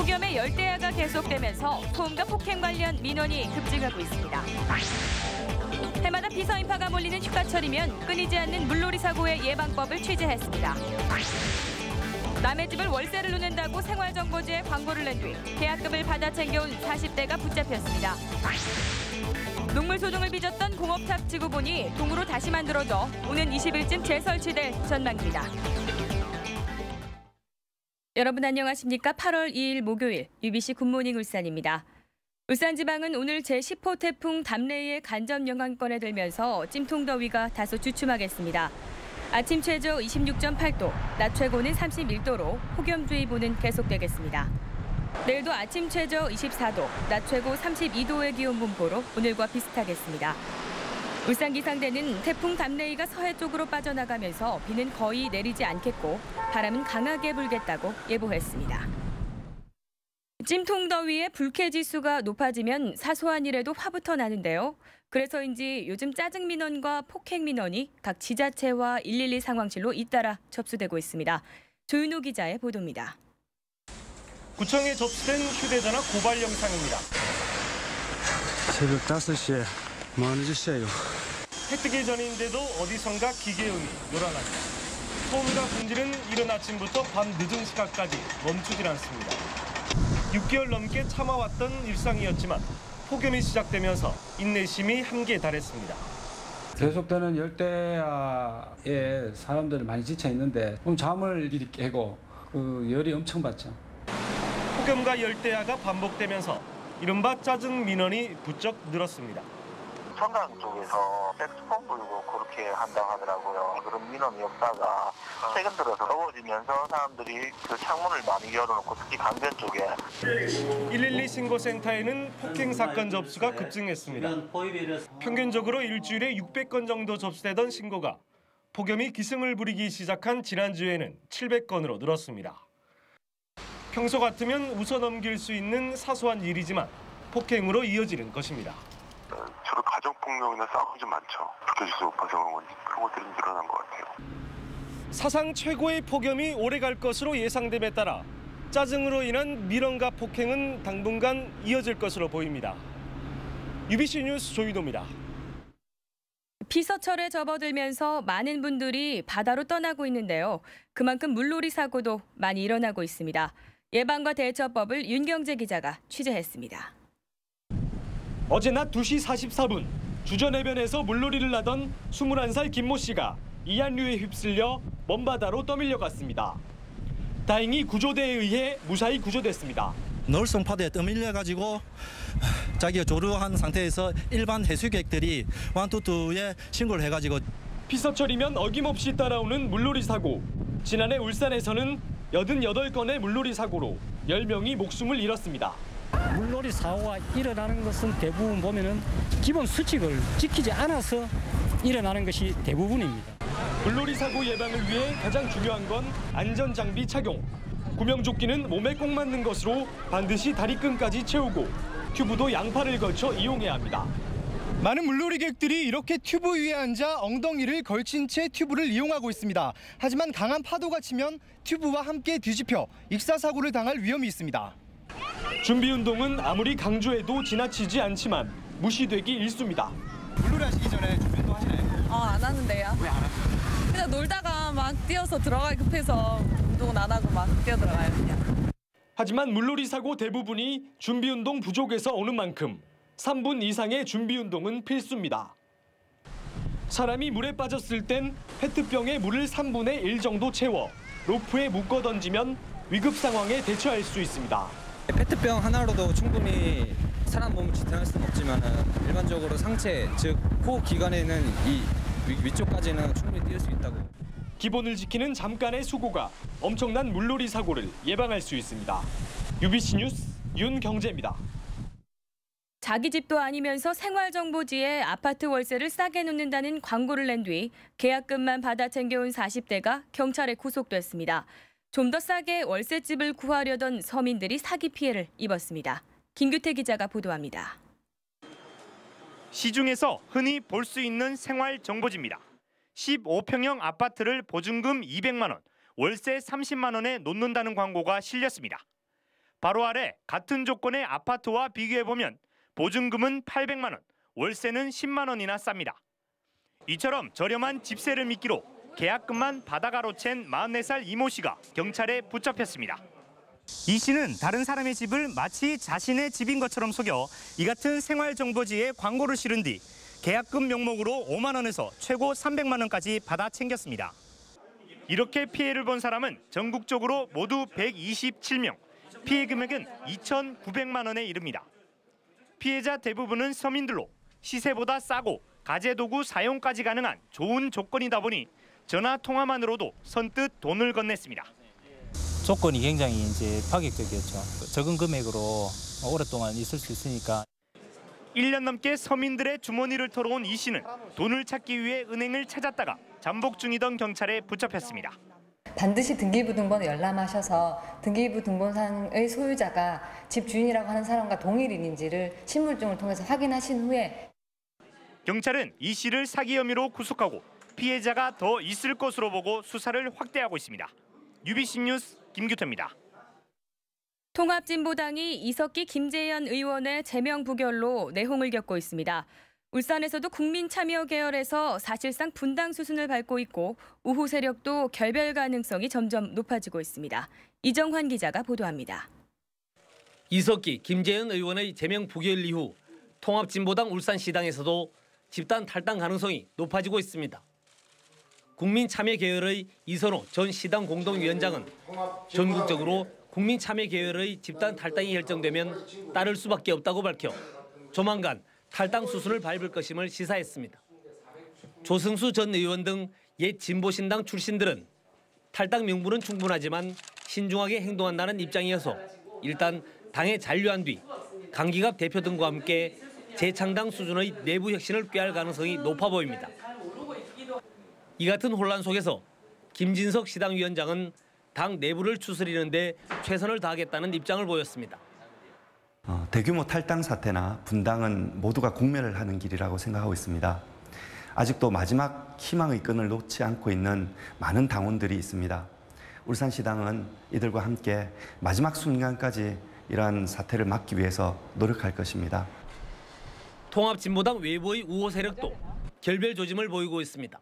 폭염의 열대야가 계속되면서 소음과 폭행 관련 민원이 급증하고 있습니다. 해마다 비서인파가 몰리는 휴가철이면 끊이지 않는 물놀이 사고의 예방법을 취재했습니다. 남의 집을 월세를 놓는다고 생활정보지에 광고를 낸 뒤 계약금을 받아 챙겨온 40대가 붙잡혔습니다. 녹물 소동을 빚었던 공업탑 지구본이 동으로 다시 만들어져 오는 20일쯤 재설치될 전망입니다. 여러분 안녕하십니까? 8월 2일 목요일 UBC 굿모닝 울산입니다. 울산지방은 오늘 제10호 태풍 담레이의 간접 영향권에 들면서 찜통더위가 다소 주춤하겠습니다. 아침 최저 26.8도, 낮 최고는 31도로 폭염주의보는 계속되겠습니다. 내일도 아침 최저 24도, 낮 최고 32도의 기온 분포로 오늘과 비슷하겠습니다. 울산기상대는 태풍 담레이가 서해 쪽으로 빠져나가면서 비는 거의 내리지 않겠고 바람은 강하게 불겠다고 예보했습니다. 찜통더위에 불쾌지수가 높아지면 사소한 일에도 화부터 나는데요. 그래서인지 요즘 짜증 민원과 폭행 민원이 각 지자체와 112 상황실로 잇따라 접수되고 있습니다. 조윤호 기자의 보도입니다. 구청에 접수된 휴대전화 고발 영상입니다. 새벽 5시에 뭐 하는 짓이에요? 해 뜨기 전인데도 어디선가 기계음이 요란합니다. 소음과 분질은 이른 아침부터 밤 늦은 시각까지 멈추질 않습니다. 6개월 넘게 참아왔던 일상이었지만 폭염이 시작되면서 인내심이 한계에 달했습니다. 계속되는 열대야에 사람들이 많이 지쳐 있는데 잠을 이리 깨고 그 열이 엄청 받죠. 폭염과 열대야가 반복되면서 이른바 짜증 민원이 부쩍 늘었습니다. 청강 쪽에서 백스폰 불고 그렇게 한다고 하더라고요. 그런 민원이 없다가 최근 들어서 더워지면서 사람들이 그 창문을 많이 열어놓고 특히 강변 쪽에 112 신고센터에는 폭행 사건 접수가 급증했습니다. 평균적으로 일주일에 600건 정도 접수되던 신고가 폭염이 기승을 부리기 시작한 지난주에는 700건으로 늘었습니다. 평소 같으면 웃어넘길 수 있는 사소한 일이지만 폭행으로 이어지는 것입니다. 주로 가정폭력이나 싸움이 좀 많죠. 불쾌지수 높아서 그런 것들이 늘어난 것 같아요. 사상 최고의 폭염이 오래갈 것으로 예상됨에 따라 짜증으로 인한 민원과 폭행은 당분간 이어질 것으로 보입니다. UBC 뉴스 조윤호입니다. 피서철에 접어들면서 많은 분들이 바다로 떠나고 있는데요. 그만큼 물놀이 사고도 많이 일어나고 있습니다. 예방과 대처법을 윤경재 기자가 취재했습니다. 어제 낮 2시 44분 주전해변에서 물놀이를 하던 21살 김모 씨가 이한류에 휩쓸려 먼바다로 떠밀려갔습니다. 다행히 구조대에 의해 무사히 구조됐습니다. 노을성 파도에 떠밀려가지고 자기가 조류한 상태에서 일반 해수객들이 완투투에 신고를 해가지고 피서철이면 어김없이 따라오는 물놀이 사고. 지난해 울산에서는 88건의 물놀이 사고로 10명이 목숨을 잃었습니다. 물놀이 사고가 일어나는 것은 대부분 보면은 기본 수칙을 지키지 않아서 일어나는 것이 대부분입니다. 물놀이 사고 예방을 위해 가장 중요한 건 안전장비 착용. 구명조끼는 몸에 꼭 맞는 것으로 반드시 다리끈까지 채우고 튜브도 양팔을 걸쳐 이용해야 합니다. 많은 물놀이객들이 이렇게 튜브 위에 앉아 엉덩이를 걸친 채 튜브를 이용하고 있습니다. 하지만 강한 파도가 치면 튜브와 함께 뒤집혀 익사사고를 당할 위험이 있습니다. 준비운동은 아무리 강조해도 지나치지 않지만 무시되기 일쑤입니다. 물놀이 하시기 전에 준비운동 하시나요? 안 하는데요. 왜 안 하세요? 그냥 놀다가 막 뛰어서 들어가기 급해서 운동은 안 하고 막 뛰어들어가요 그냥. 하지만 물놀이 사고 대부분이 준비운동 부족에서 오는 만큼 3분 이상의 준비운동은 필수입니다. 사람이 물에 빠졌을 땐 페트병에 물을 3분의 1 정도 채워 로프에 묶어 던지면 위급 상황에 대처할 수 있습니다. 페트병 하나로도 충분히 사람 몸을 지탱할 수는 없지만 일반적으로 상체, 즉 코 기관에는 이 위쪽까지는 충분히 띄울 수 있다고. 기본을 지키는 잠깐의 수고가 엄청난 물놀이 사고를 예방할 수 있습니다. UBC 뉴스 윤경재입니다. 자기 집도 아니면서 생활정보지에 아파트 월세를 싸게 놓는다는 광고를 낸 뒤 계약금만 받아 챙겨온 40대가 경찰에 구속됐습니다. 좀 더 싸게 월세집을 구하려던 서민들이 사기 피해를 입었습니다. 김규태 기자가 보도합니다. 시중에서 흔히 볼 수 있는 생활정보지입니다. 15평형 아파트를 보증금 200만 원, 월세 30만 원에 놓는다는 광고가 실렸습니다. 바로 아래 같은 조건의 아파트와 비교해보면 보증금은 800만 원, 월세는 10만 원이나 쌉니다. 이처럼 저렴한 집세를 미끼로 계약금만 바다가로 챈 44살 이모 씨가 경찰에 붙잡혔습니다. 이 씨는 다른 사람의 집을 마치 자신의 집인 것처럼 속여 이 같은 생활정보지에 광고를 실은 뒤 계약금 명목으로 5만 원에서 최고 300만 원까지 받아 챙겼습니다. 이렇게 피해를 본 사람은 전국적으로 모두 127명, 피해 금액은 2,900만 원에 이릅니다. 피해자 대부분은 서민들로 시세보다 싸고 가재도구 사용까지 가능한 좋은 조건이다 보니 전화 통화만으로도 선뜻 돈을 건넸습니다. 조건이 굉장히 이제 파격적이었죠. 적은 금액으로 오랫동안 있을 수 있으니까. 1년 넘게 서민들의 주머니를 털어온 이 씨는 돈을 찾기 위해 은행을 찾았다가 잠복 중이던 경찰에 붙잡혔습니다. 반드시 등기부등본을 열람하셔서 등기부등본상의 소유자가 집 주인이라고 하는 사람과 동일인지를 신분증을 통해서 확인하신 후에 경찰은 이 씨를 사기 혐의로 구속하고 피해자가 더 있을 것으로 보고 수사를 확대하고 있습니다. UBC 뉴스 김규태입니다. 통합진보당이 이석기 김재현 의원의 제명 부결로 내홍을 겪고 있습니다. 울산에서도 국민참여 계열에서 사실상 분당 수순을 밟고 있고 우호 세력도 결별 가능성이 점점 높아지고 있습니다. 이정환 기자가 보도합니다. 이석기 김재현 의원의 제명 부결 이후 통합진보당 울산시당에서도 집단 탈당 가능성이 높아지고 있습니다. 국민참여 계열의 이선호 전 시당 공동위원장은 전국적으로 국민참여 계열의 집단 탈당이 결정되면 따를 수밖에 없다고 밝혀 조만간 탈당 수순을 밟을 것임을 시사했습니다. 조승수 전 의원 등 옛 진보신당 출신들은 탈당 명분은 충분하지만 신중하게 행동한다는 입장이어서 일단 당에 잔류한 뒤 강기갑 대표 등과 함께 재창당 수준의 내부 혁신을 꾀할 가능성이 높아 보입니다. 이 같은 혼란 속에서 김진석 시당위원장은 당 내부를 추스리는 데 최선을 다하겠다는 입장을 보였습니다. 대규모 탈당 사태나 분당은 모두가 공멸을 하는 길이라고 생각하고 있습니다. 아직도 마지막 희망의 끈을 놓지 않고 있는 많은 당원들이 있습니다. 울산시당은 이들과 함께 마지막 순간까지 이러한 사태를 막기 위해서 노력할 것입니다. 통합진보당 외부의 우호 세력도 결별 조짐을 보이고 있습니다.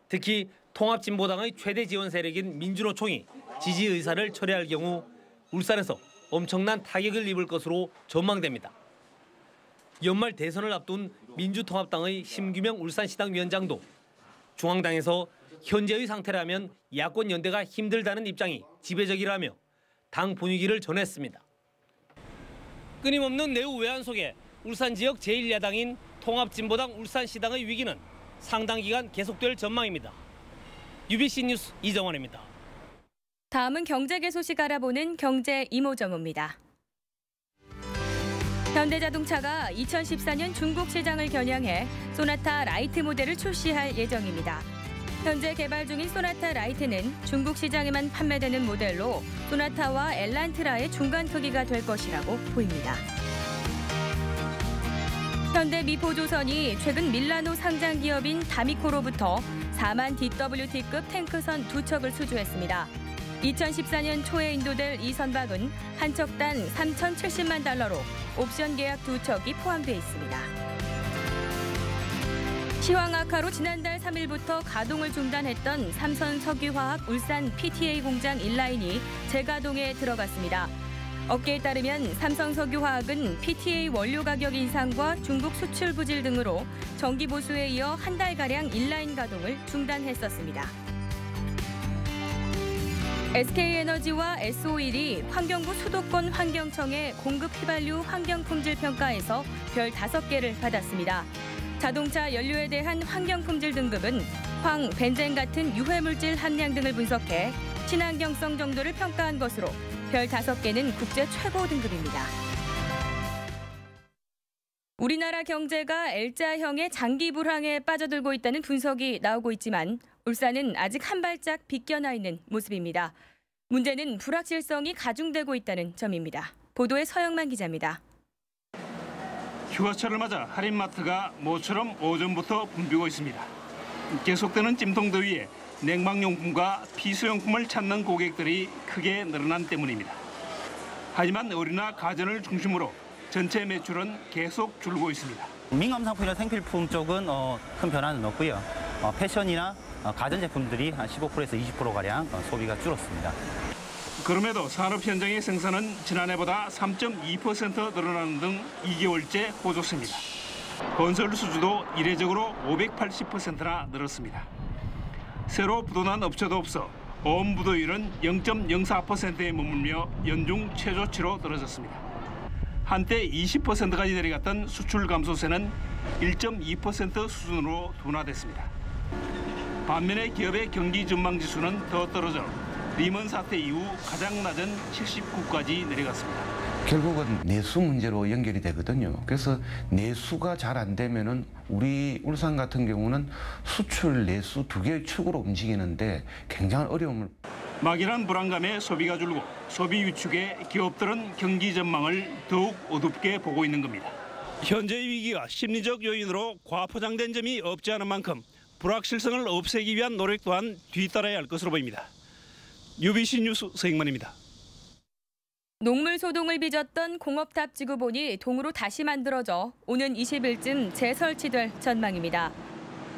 특히 통합진보당의 최대 지원 세력인 민주노총이 지지 의사를 철회할 경우 울산에서 엄청난 타격을 입을 것으로 전망됩니다. 연말 대선을 앞둔 민주통합당의 심규명 울산시당 위원장도 중앙당에서 현재의 상태라면 야권 연대가 힘들다는 입장이 지배적이라며 당 분위기를 전했습니다. 끊임없는 내후 외환 속에 울산 지역 제1야당인 통합진보당 울산시당의 위기는 상당 기간 계속될 전망입니다. UBC 뉴스 이정원입니다. 다음은 경제계 소식 알아보는 경제 이모저모입니다. 현대자동차가 2014년 중국 시장을 겨냥해 소나타 라이트 모델을 출시할 예정입니다. 현재 개발 중인 소나타 라이트는 중국 시장에만 판매되는 모델로 소나타와 엘란트라의 중간 크기가 될 것이라고 보입니다. 현대미포조선이 최근 밀라노 상장 기업인 다미코로부터 4만 DWT급 탱크선 2척을 수주했습니다. 2014년 초에 인도될 이 선박은 한 척당 3,070만 달러로 옵션 계약 2척이 포함되어 있습니다. 시황 악화로 지난달 3일부터 가동을 중단했던 삼성석유화학 울산 PTA 공장 1라인이 재가동에 들어갔습니다. 업계에 따르면 삼성석유화학은 PTA 원료 가격 인상과 중국 수출 부질 등으로 정기 보수에 이어 한 달가량 1라인 가동을 중단했었습니다. SK에너지와 S-Oil이 환경부 수도권 환경청의 공급 휘발유 환경품질 평가에서 별 5개를 받았습니다. 자동차 연료에 대한 환경품질 등급은 황, 벤젠 같은 유해물질 함량 등을 분석해 친환경성 정도를 평가한 것으로 별 5개는 국제 최고 등급입니다. 우리나라 경제가 L자형의 장기 불황에 빠져들고 있다는 분석이 나오고 있지만 울산은 아직 한 발짝 비껴나 있는 모습입니다. 문제는 불확실성이 가중되고 있다는 점입니다. 보도에 서영만 기자입니다. 휴가철을 맞아 할인마트가 모처럼 오전부터 붐비고 있습니다. 계속되는 찜통더위에 냉방용품과 피수용품을 찾는 고객들이 크게 늘어난 때문입니다. 하지만 어린이나 가전을 중심으로 전체 매출은 계속 줄고 있습니다. 민감 상품이나 생필품 쪽은 큰 변화는 없고요. 패션이나 가전제품들이 한 15%에서 20%가량 소비가 줄었습니다. 그럼에도 산업 현장의 생산은 지난해보다 3.2% 늘어나는 등 2개월째 호조세입니다. 건설 수주도 이례적으로 580%나 늘었습니다. 새로 부도난 업체도 없어 어음부도율은 0.04%에 머물며 연중 최저치로 떨어졌습니다. 한때 20%까지 내려갔던 수출 감소세는 1.2% 수준으로 둔화됐습니다. 반면에 기업의 경기 전망 지수는 더 떨어져 리먼 사태 이후 가장 낮은 79까지 내려갔습니다. 결국은 내수 문제로 연결이 되거든요. 그래서 내수가 잘 안 되면은 우리 울산 같은 경우는 수출, 내수 두 개의 축으로 움직이는데 굉장한 어려움을. 막연한 불안감에 소비가 줄고 소비 위축에 기업들은 경기 전망을 더욱 어둡게 보고 있는 겁니다. 현재의 위기가 심리적 요인으로 과포장된 점이 없지 않은 만큼 불확실성을 없애기 위한 노력 또한 뒤따라야 할 것으로 보입니다. UBC 뉴스 서익만입니다. 녹물 소동을 빚었던 공업탑 지구본이 동으로 다시 만들어져 오는 20일쯤 재설치될 전망입니다.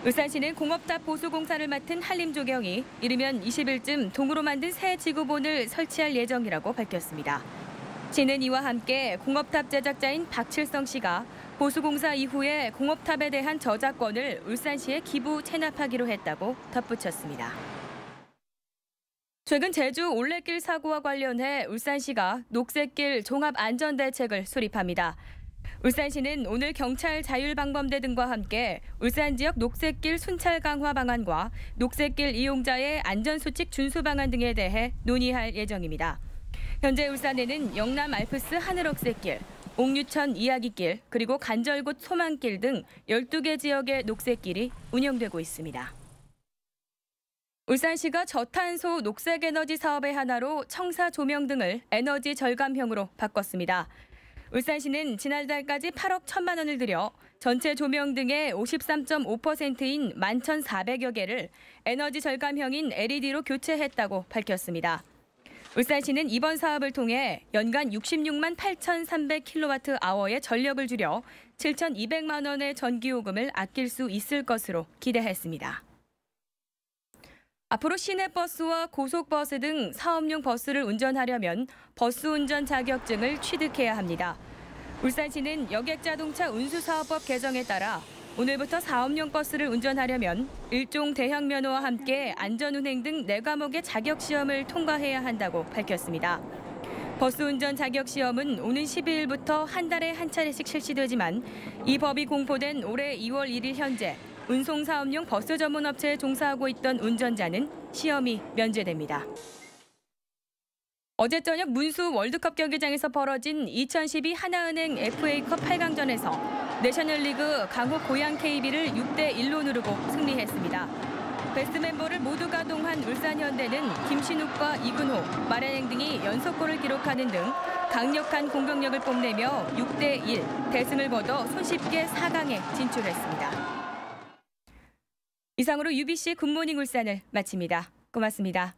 울산시는 공업탑 보수공사를 맡은 한림조경이 이르면 20일쯤 동으로 만든 새 지구본을 설치할 예정이라고 밝혔습니다. 시는 이와 함께 공업탑 제작자인 박칠성 씨가 보수공사 이후에 공업탑에 대한 저작권을 울산시에 기부 체납하기로 했다고 덧붙였습니다. 최근 제주 올레길 사고와 관련해 울산시가 녹색길 종합안전대책을 수립합니다. 울산시는 오늘 경찰 자율방범대 등과 함께 울산 지역 녹색길 순찰 강화 방안과 녹색길 이용자의 안전수칙 준수 방안 등에 대해 논의할 예정입니다. 현재 울산에는 영남 알프스 하늘억새길, 옥류천 이야기길, 그리고 간절곶 소망길 등 12개 지역의 녹색길이 운영되고 있습니다. 울산시가 저탄소 녹색에너지 사업의 하나로 청사 조명 등을 에너지 절감형으로 바꿨습니다. 울산시는 지난달까지 8억 1천만 원을 들여 전체 조명 등의 53.5%인 11,400여 개를 에너지 절감형인 LED로 교체했다고 밝혔습니다. 울산시는 이번 사업을 통해 연간 66만 8,300kWh의 전력을 줄여 7,200만 원의 전기요금을 아낄 수 있을 것으로 기대했습니다. 앞으로 시내버스와 고속버스 등 사업용 버스를 운전하려면 버스 운전 자격증을 취득해야 합니다. 울산시는 여객자동차 운수사업법 개정에 따라 오늘부터 사업용 버스를 운전하려면 일종 대형면허와 함께 안전운행 등 4과목의 자격시험을 통과해야 한다고 밝혔습니다. 버스 운전 자격시험은 오는 12일부터 한 달에 한 차례씩 실시되지만 이 법이 공포된 올해 2월 1일 현재 운송사업용 버스 전문 업체에 종사하고 있던 운전자는 시험이 면제됩니다. 어제 저녁 문수 월드컵 경기장에서 벌어진 2012 하나은행 FA컵 8강전에서 내셔널리그 강호 고양 KB를 6대1로 누르고 승리했습니다. 베스트 멤버를 모두 가동한 울산현대는 김신욱과 이근호, 마련행 등이 연속골을 기록하는 등 강력한 공격력을 뽐내며 6대1 대승을 거둬 손쉽게 4강에 진출했습니다. 이상으로 UBC 굿모닝 울산을 마칩니다. 고맙습니다.